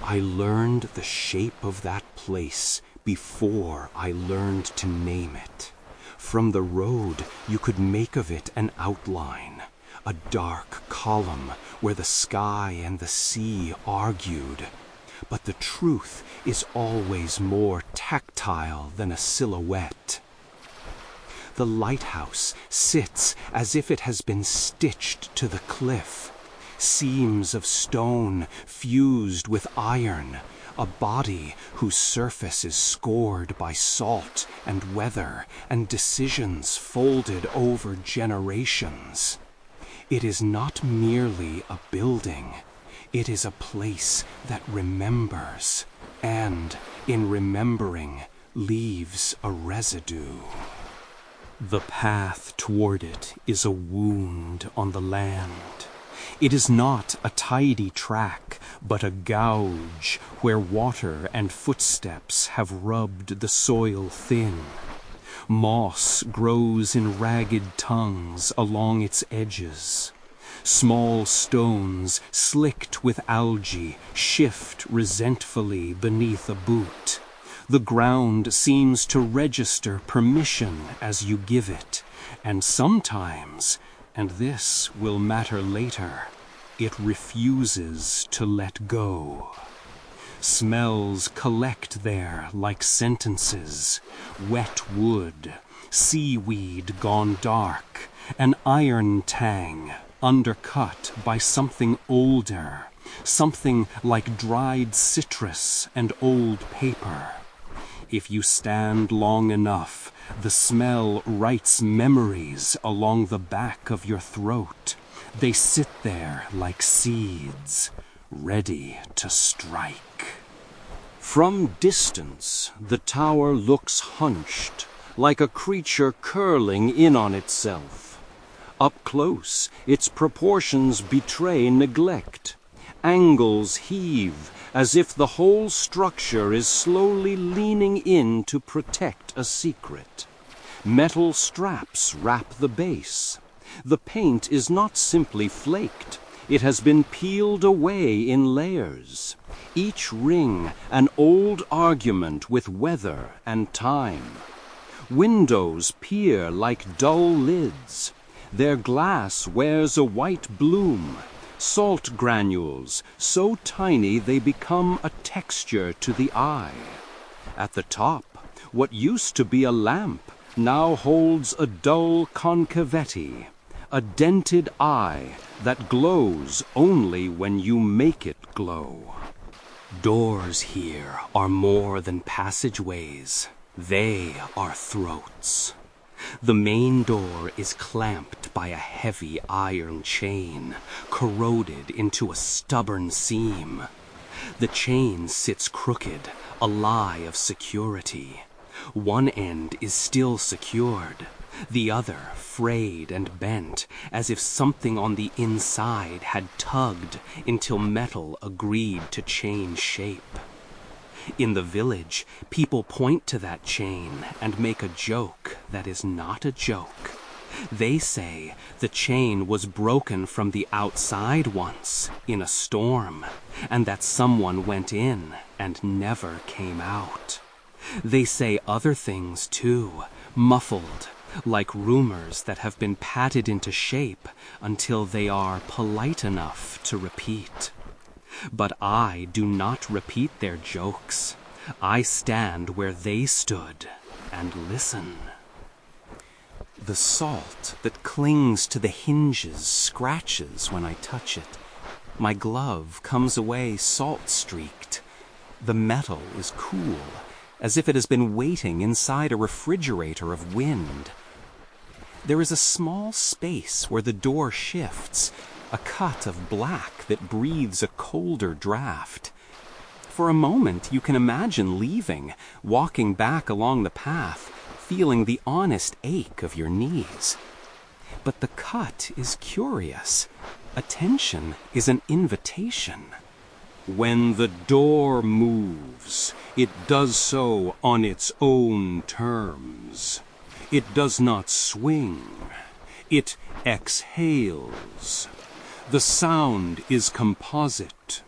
I learned the shape of that place before I learned to name it. From the road you could make of it an outline, a dark column where the sky and the sea argued. But the truth is always more tactile than a silhouette. The lighthouse sits as if it has been stitched to the cliff. Seams of stone fused with iron, a body whose surface is scored by salt and weather and decisions folded over generations. It is not merely a building, it is a place that remembers, and, in remembering, leaves a residue. The path toward it is a wound on the land. It is not a tidy track, but a gouge where water and footsteps have rubbed the soil thin. Moss grows in ragged tongues along its edges. Small stones slicked with algae shift resentfully beneath a boot. The ground seems to register permission as you give it, and sometimes, and this will matter later, it refuses to let go. Smells collect there like sentences: wet wood, seaweed gone dark, an iron tang undercut by something older, something like dried citrus and old paper. If you stand long enough, the smell writes memories along the back of your throat. They sit there like seeds, ready to strike. From distance, the tower looks hunched, like a creature curling in on itself. Up close, its proportions betray neglect. Angles heave, as if the whole structure is slowly leaning in to protect a secret. Metal straps wrap the base. The paint is not simply flaked. It has been peeled away in layers. Each ring an old argument with weather and time. Windows peer like dull lids. Their glass wears a white bloom. Salt granules, so tiny they become a texture to the eye. At the top, what used to be a lamp now holds a dull concavity, a dented eye that glows only when you make it glow. Doors here are more than passageways. They are throats. The main door is clamped by a heavy iron chain, corroded into a stubborn seam. The chain sits crooked, a lie of security. One end is still secured, the other frayed and bent, as if something on the inside had tugged until metal agreed to change shape. In the village, people point to that chain and make a joke that is not a joke. They say the chain was broken from the outside once, in a storm, and that someone went in and never came out. They say other things too, muffled, like rumors that have been patted into shape until they are polite enough to repeat. But I do not repeat their jokes. I stand where they stood and listen. The salt that clings to the hinges scratches when I touch it. My glove comes away salt-streaked. The metal is cool, as if it has been waiting inside a refrigerator of wind. There is a small space where the door shifts, a cut of black that breathes a colder draft. For a moment you can imagine leaving, walking back along the path, feeling the honest ache of your knees. But the cut is curious. Attention is an invitation. When the door moves, it does so on its own terms. It does not swing. It exhales. The sound is composite.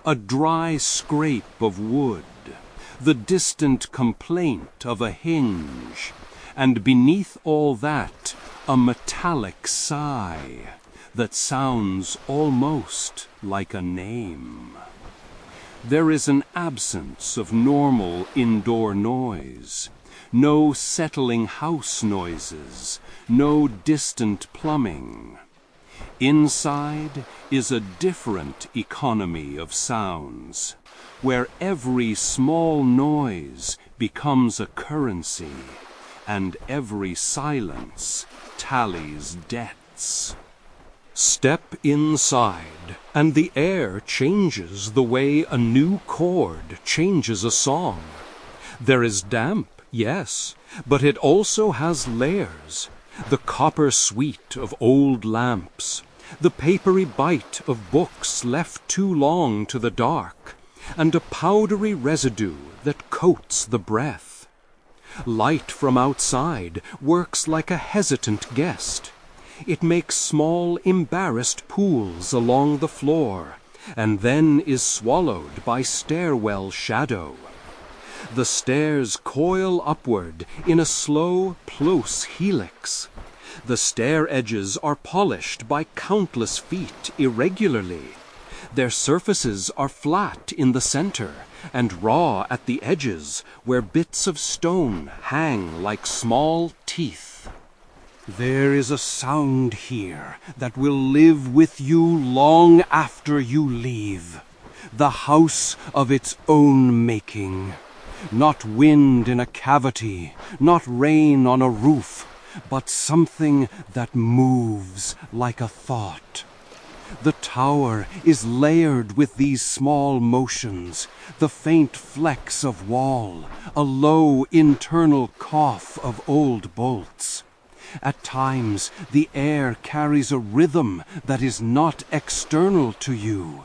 a dry scrape of wood, the distant complaint of a hinge, and beneath all that, a metallic sigh that sounds almost like a name. There is an absence of normal indoor noise, no settling house noises, no distant plumbing. Inside is a different economy of sounds, where every small noise becomes a currency, and every silence tallies debts. Step inside, and the air changes the way a new chord changes a song. There is damp, yes, but it also has layers. The copper sweet of old lamps, the papery bite of books left too long to the dark, and a powdery residue that coats the breath. Light from outside works like a hesitant guest. It makes small, embarrassed pools along the floor, and then is swallowed by stairwell shadow. The stairs coil upward in a slow, close helix. The stair edges are polished by countless feet irregularly. Their surfaces are flat in the center and raw at the edges, where bits of stone hang like small teeth. There is a sound here that will live with you long after you leave. The house of its own making. Not wind in a cavity, not rain on a roof, but something that moves like a thought. The tower is layered with these small motions, the faint flecks of wall, a low internal cough of old bolts. At times, the air carries a rhythm that is not external to you,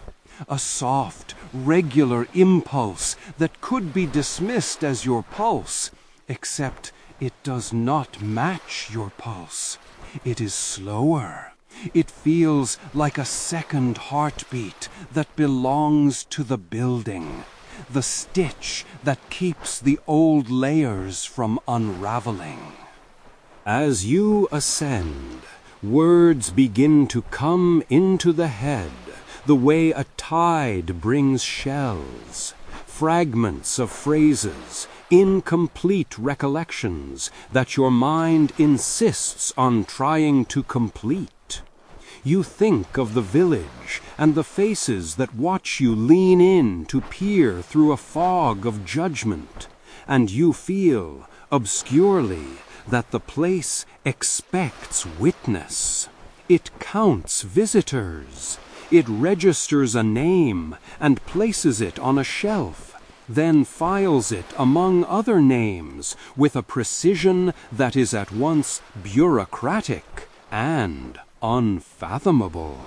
a soft, regular impulse that could be dismissed as your pulse, except it does not match your pulse. It is slower. It feels like a second heartbeat that belongs to the building, the stitch that keeps the old layers from unraveling. As you ascend, words begin to come into the head, the way a tide brings shells, fragments of phrases, incomplete recollections that your mind insists on trying to complete. You think of the village and the faces that watch you lean in to peer through a fog of judgment, and you feel, obscurely, that the place expects witness. It counts visitors. It registers a name and places it on a shelf, then files it among other names with a precision that is at once bureaucratic and unfathomable.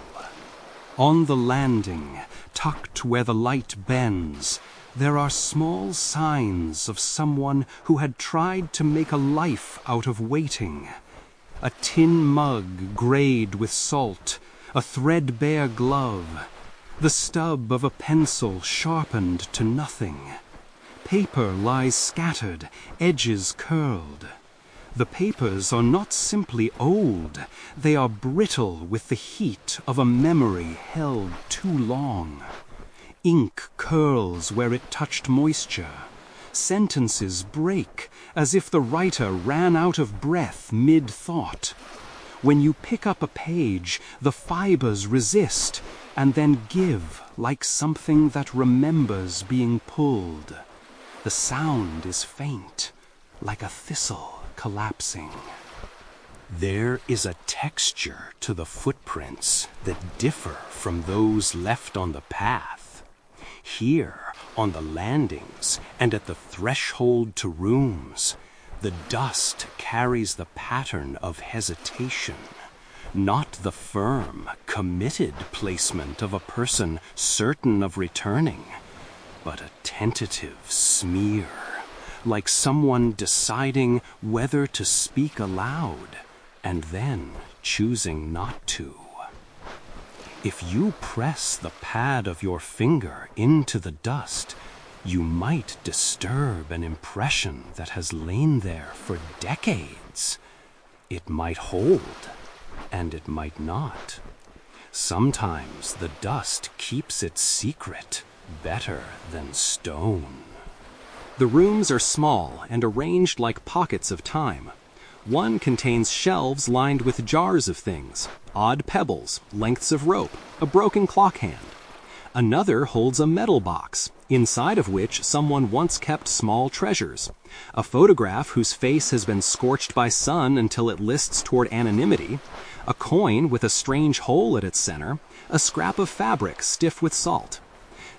On the landing, tucked where the light bends, there are small signs of someone who had tried to make a life out of waiting. A tin mug grayed with salt, a threadbare glove, the stub of a pencil sharpened to nothing. Paper lies scattered, edges curled. The papers are not simply old, they are brittle with the heat of a memory held too long. Ink curls where it touched moisture. Sentences break as if the writer ran out of breath mid-thought. When you pick up a page, the fibers resist and then give like something that remembers being pulled. The sound is faint, like a thistle collapsing. There is a texture to the footprints that differ from those left on the path. Here, on the landings and at the threshold to rooms, the dust carries the pattern of hesitation, not the firm, committed placement of a person certain of returning, but a tentative smear, like someone deciding whether to speak aloud and then choosing not to. If you press the pad of your finger into the dust, you might disturb an impression that has lain there for decades. It might hold, and it might not. Sometimes the dust keeps its secret better than stone. The rooms are small and arranged like pockets of time. One contains shelves lined with jars of things, odd pebbles, lengths of rope, a broken clock hand. Another holds a metal box, inside of which someone once kept small treasures. A photograph whose face has been scorched by sun until it lists toward anonymity, a coin with a strange hole at its center, a scrap of fabric stiff with salt.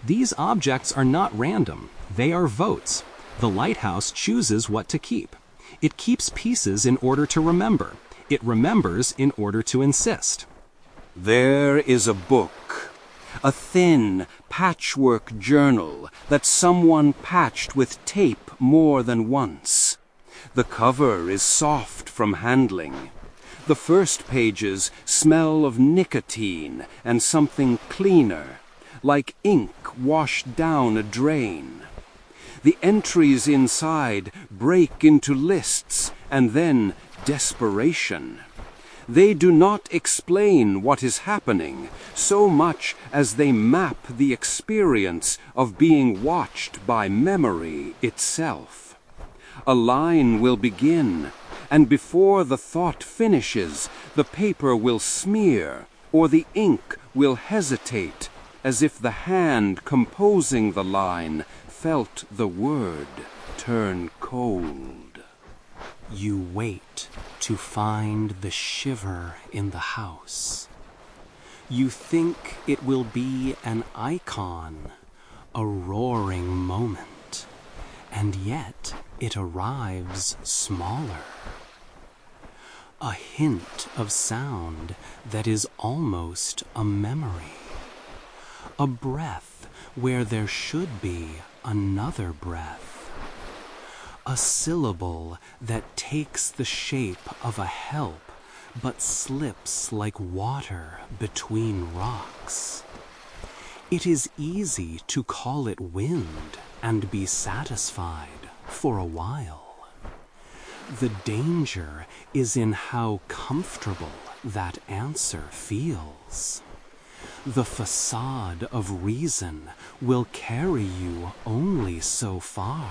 These objects are not random. They are votes. The Lighthouse chooses what to keep. It keeps pieces in order to remember. It remembers in order to insist. There is a book, a thin patchwork journal that someone patched with tape more than once. The cover is soft from handling. The first pages smell of nicotine and something cleaner, like ink washed down a drain. The entries inside break into lists and then desperation. They do not explain what is happening so much as they map the experience of being watched by memory itself. A line will begin, and before the thought finishes, the paper will smear or the ink will hesitate, as if the hand composing the line felt the word turn cold. You wait to find the shiver in the house. You think it will be an icon, a roaring moment, and yet it arrives smaller. A hint of sound that is almost a memory. A breath where there should be another breath. A syllable that takes the shape of a help but slips like water between rocks. It is easy to call it wind and be satisfied for a while. The danger is in how comfortable that answer feels. The facade of reason will carry you only so far.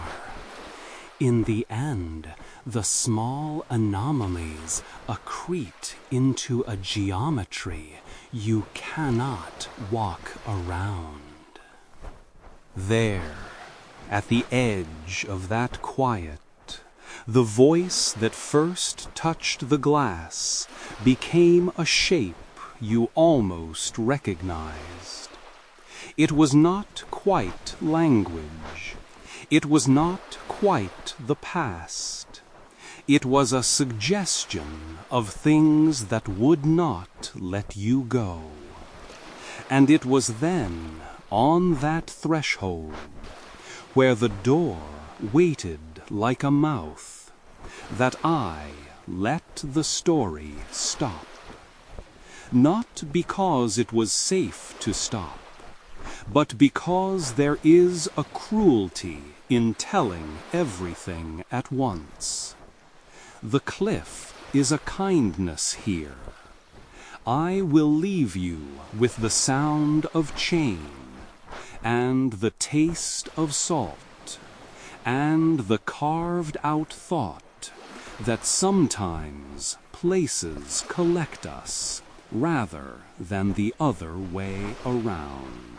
In the end, the small anomalies accrete into a geometry you cannot walk around. There, at the edge of that quiet, the voice that first touched the glass became a shape you almost recognized. It was not quite language. It was not quite the past. It was a suggestion of things that would not let you go. And it was then, on that threshold, where the door waited like a mouth, that I let the story stop. Not because it was safe to stop, but because there is a cruelty in telling everything at once. The cliff is a kindness here. I will leave you with the sound of chain, and the taste of salt, and the carved-out thought that sometimes places collect us rather than the other way around.